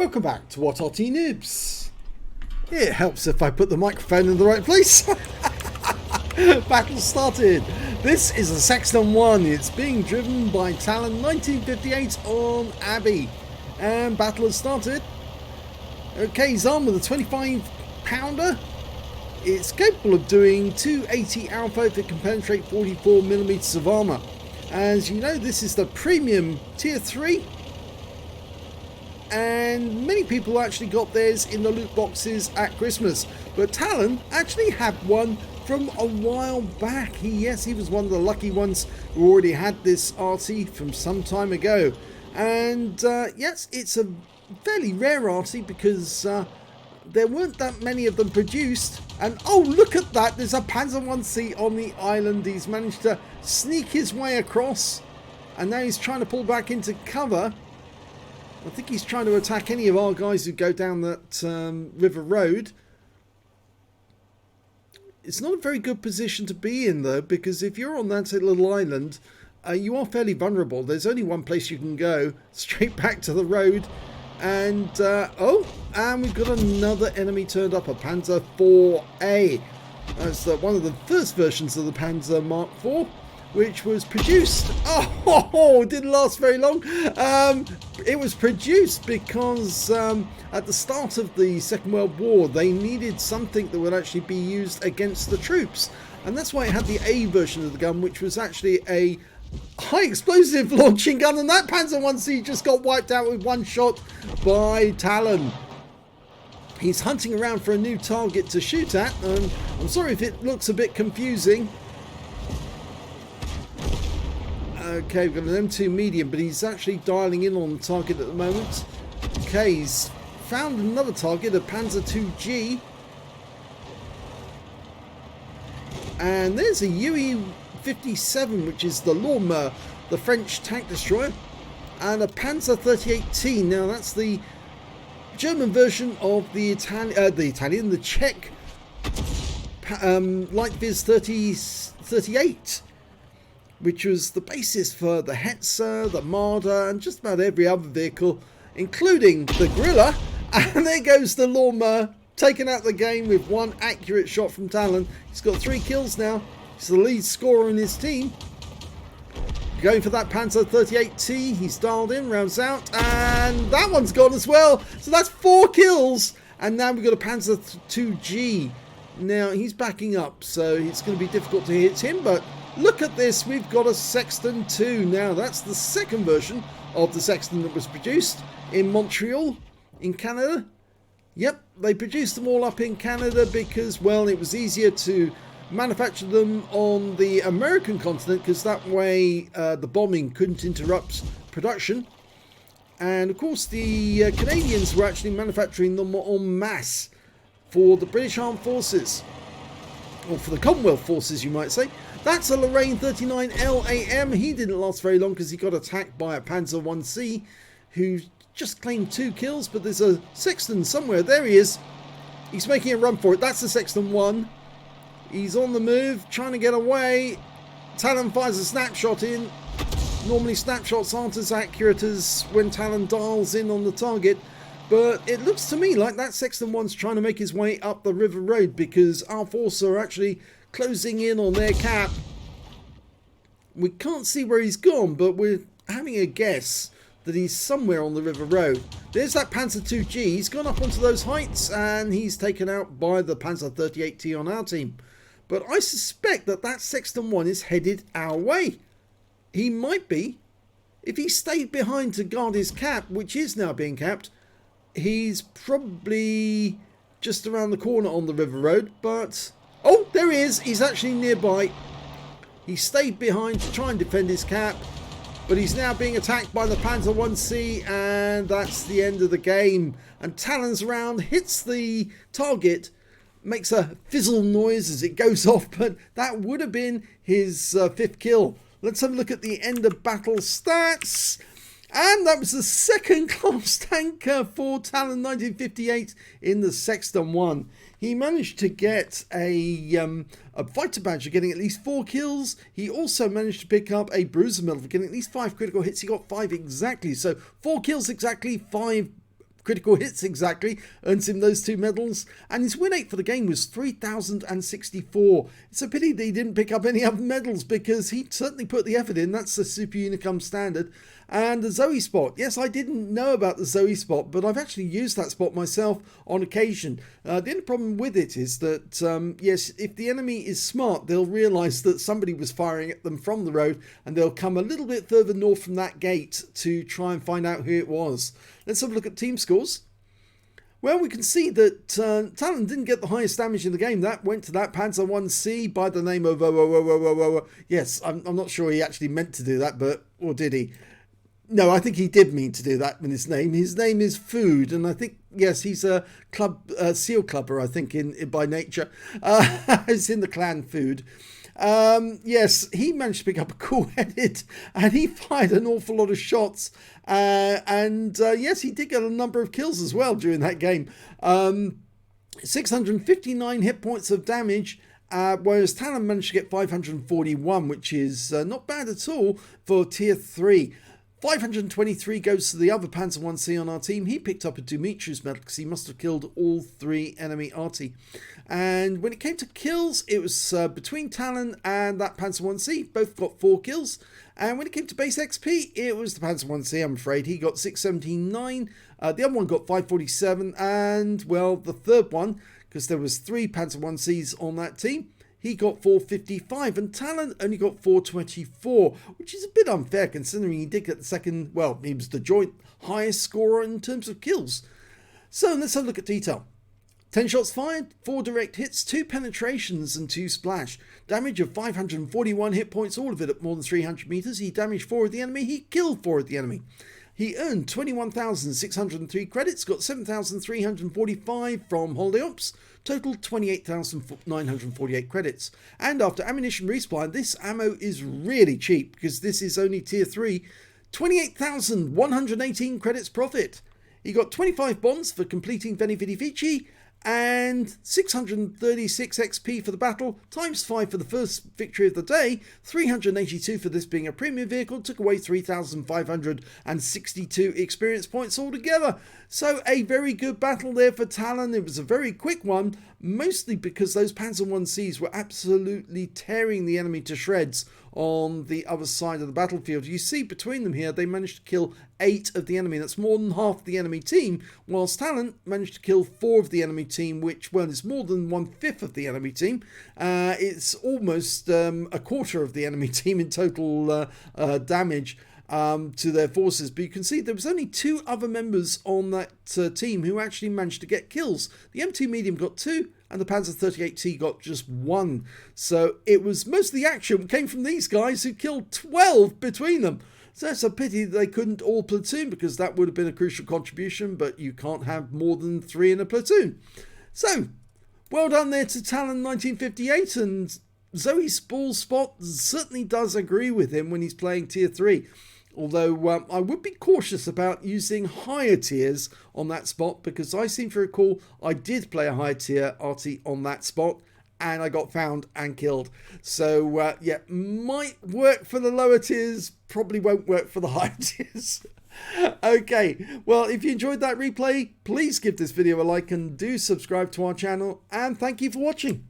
Welcome back to What Arty Noobs. It helps if I put the microphone in the right place. Battle started. This is a Sexton 1. It's being driven by Talon 1958 on Abbey. And battle has started. Okay, he's on with a 25 pounder. It's capable of doing 280 alpha if it can penetrate 44mm of armor. As you know, this is the premium tier 3. And many people actually got theirs in the loot boxes at Christmas. But Talon actually had one from a while back. Yes, he was one of the lucky ones who already had this Arty from some time ago. And yes, it's a fairly rare Arty because there weren't that many of them produced. And oh, look at that, there's a Panzer 1C on the island. He's managed to sneak his way across. And now he's trying to pull back into cover. I think he's trying to attack any of our guys who go down that river road. It's not a very good position to be in though, because if you're on that little island, you are fairly vulnerable. There's only one place you can go, straight back to the road. And and we've got another enemy turned up, a Panzer 4A. That's one of the first versions of the Panzer Mark IV, which was produced. Oh, it didn't last very long. It was produced because at the start of the Second World War, they needed something that would actually be used against the troops. And that's why it had the A version of the gun, which was actually a high explosive launching gun. And that Panzer 1C just got wiped out with one shot by Talon. He's hunting around for a new target to shoot at. I'm sorry if it looks a bit confusing. Okay, we've got an M2 medium, but he's actually dialing in on the target at the moment. Okay, he's found another target, a Panzer 2G. And there's a UE-57, which is the Lawnmower, the French tank destroyer. And a Panzer 38T. Now, that's the German version of the the Czech Light Viz 38. Which was the basis for the Hetzer, the Marder, and just about every other vehicle, including the Gorilla. And there goes the Lawnmower, taking out the game with one accurate shot from Talon. He's got 3 kills now. He's the lead scorer in his team. Going for that Panzer 38T. He's dialed in, rounds out, and that one's gone as well. So that's 4 kills. And now we've got a Panzer 2G. Now he's backing up, so it's going to be difficult to hit him, but look at this, we've got a Sexton 2. Now, that's the second version of the Sexton that was produced in Montreal, in Canada. Yep, they produced them all up in Canada because, well, it was easier to manufacture them on the American continent because that way the bombing couldn't interrupt production. And, of course, the Canadians were actually manufacturing them en masse for the British Armed Forces. Or for the Commonwealth Forces, you might say. That's a Lorraine 39 LAM. He didn't last very long because he got attacked by a Panzer 1C who just claimed 2 kills. But there's a Sexton somewhere. There he is. He's making a run for it. That's the Sexton 1. He's on the move, trying to get away. Talon fires a snapshot in. Normally snapshots aren't as accurate as when Talon dials in on the target. But it looks to me like that Sexton 1's trying to make his way up the river road because our forces are actually closing in on their cap. We can't see where he's gone, but we're having a guess that he's somewhere on the river road. There's that Panzer 2G. He's gone up onto those heights and he's taken out by the Panzer 38T on our team. But I suspect that that Sexton 1 is headed our way. He might be. If he stayed behind to guard his cap, which is now being capped, he's probably just around the corner on the river road, but oh, there he is. He's actually nearby. He stayed behind to try and defend his cap, but he's now being attacked by the Panzer 1C, and that's the end of the game. And Talon's round hits the target, makes a fizzle noise as it goes off, but that would have been his 5th kill. Let's have a look at the end of battle stats. And that was the second class tanker for Talon 1958 in the Sexton 1. He managed to get a fighter badge for getting at least 4 kills. He also managed to pick up a bruiser medal for getting at least 5 critical hits. He got 5 exactly. So 4 kills exactly, 5 critical hits exactly, earns him those 2 medals, and his win rate for the game was 3,064. It's a pity that he didn't pick up any other medals, because he certainly put the effort in. That's the Super Unicum standard. And the Zoe spot. Yes, I didn't know about the Zoe spot, but I've actually used that spot myself on occasion. The only problem with it is that, yes, if the enemy is smart, they'll realise that somebody was firing at them from the road, and they'll come a little bit further north from that gate to try and find out who it was. Let's have a look at team scores. Well, we can see that Talon didn't get the highest damage in the game. That went to that Panzer 1C by the name of... Yes, I'm not sure he actually meant to do that, but... Or did he? No, I think he did mean to do that with his name. His name is Food, and I think, yes, he's a seal clubber, I think, in by nature. It's in the clan Food. Yes, he managed to pick up a cool-headed, and he fired an awful lot of shots. Yes, he did get a number of kills as well during that game. 659 hit points of damage. Whereas Talon managed to get 541, which is not bad at all for tier 3. 523 goes to the other Panzer 1C on our team. He picked up a Dumitrius medal because he must have killed all 3 enemy Arty. And when it came to kills, it was between Talon and that Panzer 1C. Both got 4 kills. And when it came to base XP, it was the Panzer 1C, I'm afraid. He got 679. The other one got 547. And, well, the third one, because there was 3 Panzer 1Cs on that team, he got 455, and Talon only got 424, which is a bit unfair considering he did get the second, well, he was the joint highest scorer in terms of kills. So let's have a look at detail. 10 shots fired, 4 direct hits, 2 penetrations and 2 splash. Damage of 541 hit points, all of it at more than 300 meters. He damaged 4 of the enemy, he killed 4 of the enemy. He earned 21,603 credits, got 7,345 from holiday ops, total 28,948 credits. And after ammunition resupply, this ammo is really cheap because this is only tier 3, 28,118 credits profit. He got 25 bonds for completing Veni Vidi Vici, and 636 XP for the battle, times 5 for the first victory of the day, 382 for this being a premium vehicle, took away 3,562 experience points altogether. So a very good battle there for Talon. It was a very quick one, mostly because those Panzer 1Cs were absolutely tearing the enemy to shreds on the other side of the battlefield. You see between them here, they managed to kill 8 of the enemy. That's more than half the enemy team, whilst Talon managed to kill 4 of the enemy team, which, well, is more than 1/5 of the enemy team. It's almost a quarter of the enemy team in total damage to their forces. But you can see there was only 2 other members on that team who actually managed to get kills. The M2 Medium got 2, and the Panzer 38T got just 1. So it was most of the action came from these guys, who killed 12 between them. So it's a pity that they couldn't all platoon, because that would have been a crucial contribution, but you can't have more than 3 in a platoon. So, well done there to Talon 1958, and Zoe's ball spot certainly does agree with him when he's playing tier 3. Although I would be cautious about using higher tiers on that spot, because I seem to recall I did play a higher tier Arty on that spot, and I got found and killed. So yeah, might work for the lower tiers, probably won't work for the higher tiers. Okay, well, if you enjoyed that replay, please give this video a like and do subscribe to our channel, and thank you for watching.